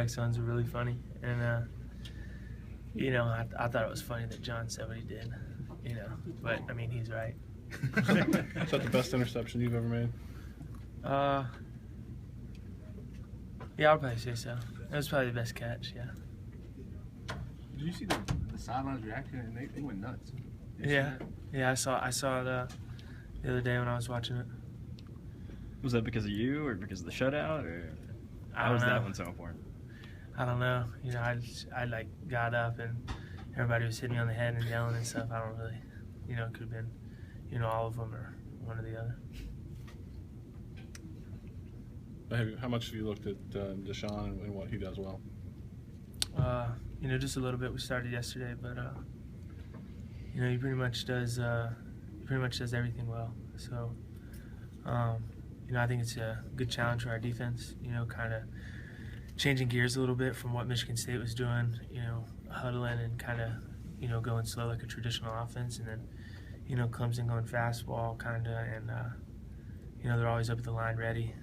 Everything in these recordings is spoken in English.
Sounds really funny, and you know, I thought it was funny that John said what he did, you know, but I mean, he's right. Is that the best interception you've ever made? Yeah, I'll probably say so. That was probably the best catch. Yeah. Did you see the sidelines reacting? And they went nuts. Yeah, I saw it the other day when I was watching it. Was that because of you or because of the shutout, or I how don't was know. that one so important? I don't know. You know, I like got up and everybody was hitting me on the head and yelling and stuff. I don't really, you know, it could have been, you know, all of them or one or the other. How much have you looked at Deshaun and what he does well? You know, just a little bit. We started yesterday, but you know, he pretty much does everything well. So, you know, I think it's a good challenge for our defense. You know, kind of changing gears a little bit from what Michigan State was doing. You know, huddling and kind of, you know, going slow like a traditional offense, and then, you know, Clemson going fastball kind of, and you know, they're always up at the line ready.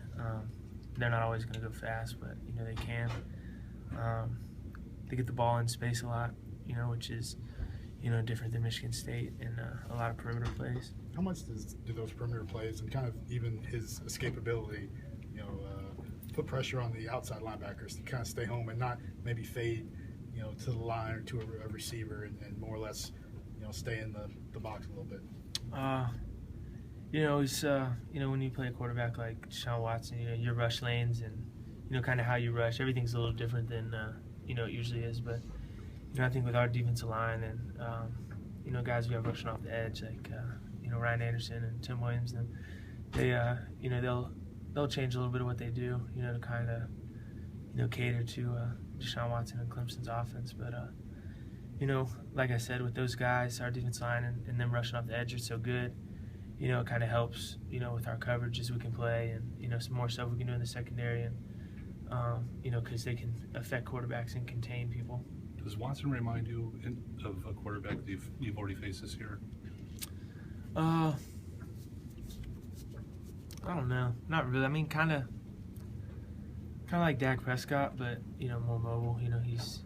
They're not always going to go fast, but you know they can. They get the ball in space a lot, you know, which is, you know, different than Michigan State and a lot of perimeter plays. How much do those perimeter plays and kind of even his escapability, you know, put pressure on the outside linebackers to kind of stay home and not maybe fade, you know, to the line or to a receiver and more or less, you know, stay in the box a little bit? You know, it's you know, when you play a quarterback like Deshaun Watson, you know, your rush lanes and, you know, kind of how you rush, everything's a little different than you know, it usually is. But you know, I think with our defensive line and you know, guys we have rushing off the edge like you know, Ryan Anderson and Tim Williams, and they you know, they'll change a little bit of what they do, you know, to kind of, you know, cater to Deshaun Watson and Clemson's offense. But you know, like I said, with those guys, our defensive line and them rushing off the edge are so good. You know, it kind of helps, you know, with our coverages we can play and, you know, some more stuff we can do in the secondary and, you know, because they can affect quarterbacks and contain people. Does Watson remind you of a quarterback that you've already faced this year? I don't know. Not really. I mean, kind of like Dak Prescott, but, you know, more mobile. You know, he's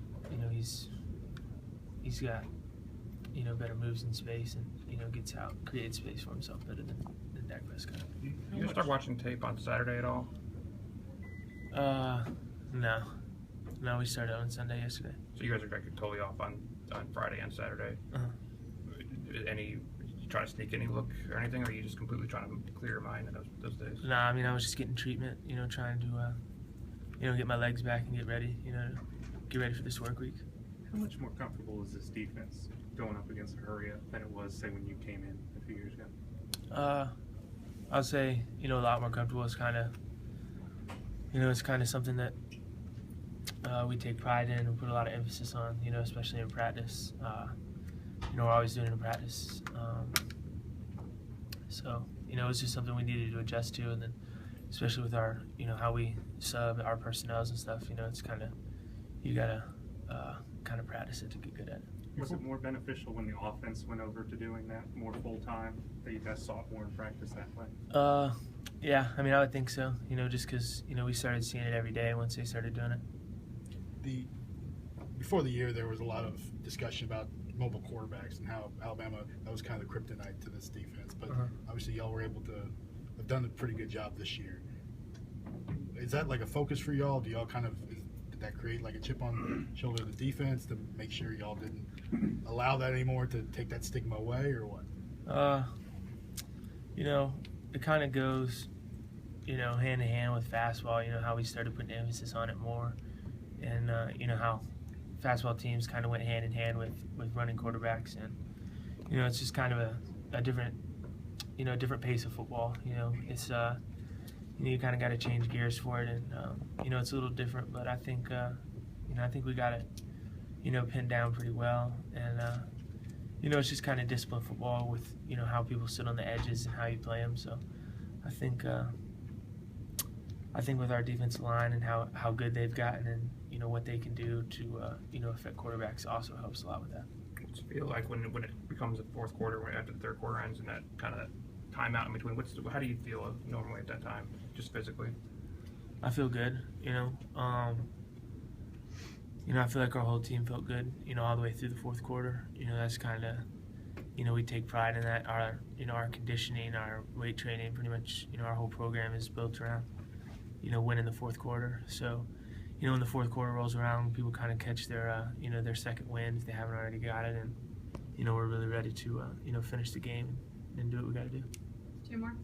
got, you know, better moves in space and, you know, gets out, creates space for himself better than Dak Prescott. You guys start watching tape on Saturday at all? No, we started on Sunday yesterday. So you guys are like totally off on Friday and Saturday. You try to sneak any look or anything, or are you just completely trying to clear your mind in those days? Nah, I mean, I was just getting treatment, you know, trying to, you know, get my legs back and get ready, you know, get ready for this work week. How much more comfortable is this defense going up against a hurry-up than it was, say, when you came in a few years ago? I'll say, you know, a lot more comfortable. It's kind of, you know, it's kind of something that we take pride in and put a lot of emphasis on, you know, especially in practice. You know, we're always doing it in practice. So, you know, it's just something we needed to adjust to, and then especially with our, you know, how we sub our personnels and stuff, you know, it's kind of, you got to kind of practice it to get good at it. Was it more beneficial when the offense went over to doing that more full-time, that you guys saw it more in practice that way? Yeah, I mean, I would think so, you know, just because, you know, we started seeing it every day once they started doing it. Before the year, there was a lot of discussion about mobile quarterbacks and how Alabama, that was kind of the kryptonite to this defense. But obviously y'all were able to have done a pretty good job this year. Is that like a focus for y'all? Do y'all kind of, did that create like a chip on the shoulder of the defense to make sure y'all didn't allow that anymore, to take that stigma away, or what? You know, it kind of goes, you know, hand in hand with fastball, you know, how we started putting emphasis on it more. And, you know, how fastball teams kind of went hand in hand with running quarterbacks. And, you know, it's just kind of a different, you know, different pace of football. You know, it's, you know, you kind of got to change gears for it. And, you know, it's a little different, but I think, you know, I think we got it, you know, pinned down pretty well. And, you know, it's just kind of disciplined football with, you know, how people sit on the edges and how you play them. So I think with our defensive line and how good they've gotten and, you know, what they can do to, you know, affect quarterbacks also helps a lot with that. What's it feel like when it becomes the fourth quarter, when after the third quarter ends, and that kind of timeout in between? How do you feel normally at that time, just physically? I feel good, you know. You know, I feel like our whole team felt good, you know, all the way through the fourth quarter. You know, that's kind of, you know, we take pride in that. Our, you know, our conditioning, our weight training, pretty much, you know, our whole program is built around, you know, winning the fourth quarter. So, you know, when the fourth quarter rolls around, people kind of catch their, you know, their second win if they haven't already got it. And, you know, we're really ready to, you know, finish the game and do what we got to do. Two more.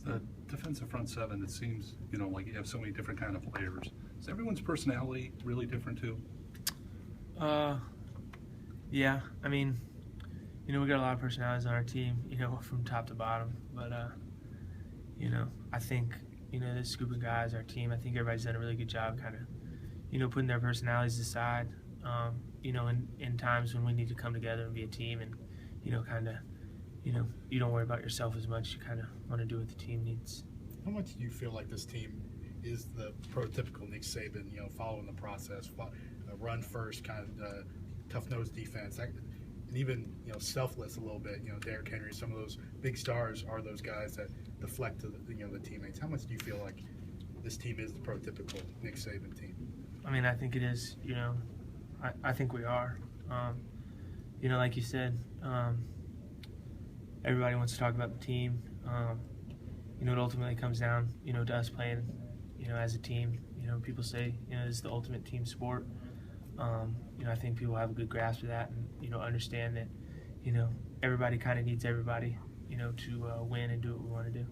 The defensive front seven, it seems, you know, like you have so many different kind of players. Is everyone's personality really different too? Yeah, I mean, you know, we got a lot of personalities on our team, you know, from top to bottom. But, you know, I think, you know, this group of guys, our team, I think everybody's done a really good job kind of, you know, putting their personalities aside, you know, in times when we need to come together and be a team and, you know, kind of, you know, you don't worry about yourself as much. You kind of want to do what the team needs. How much do you feel like this team is the prototypical Nick Saban, you know, following the process, run first, kind of tough-nosed defense, and even, you know, selfless a little bit, you know, Derrick Henry, some of those big stars are those guys that deflect to the, you know, the teammates. How much do you feel like this team is the prototypical Nick Saban team? I mean, I think it is, you know, I think we are. You know, like you said, everybody wants to talk about the team. You know, it ultimately comes down, you know, to us playing, you know, as a team. You know, people say, you know, this is the ultimate team sport. You know, I think people have a good grasp of that and, you know, understand that, you know, everybody kind of needs everybody, you know, to win and do what we want to do.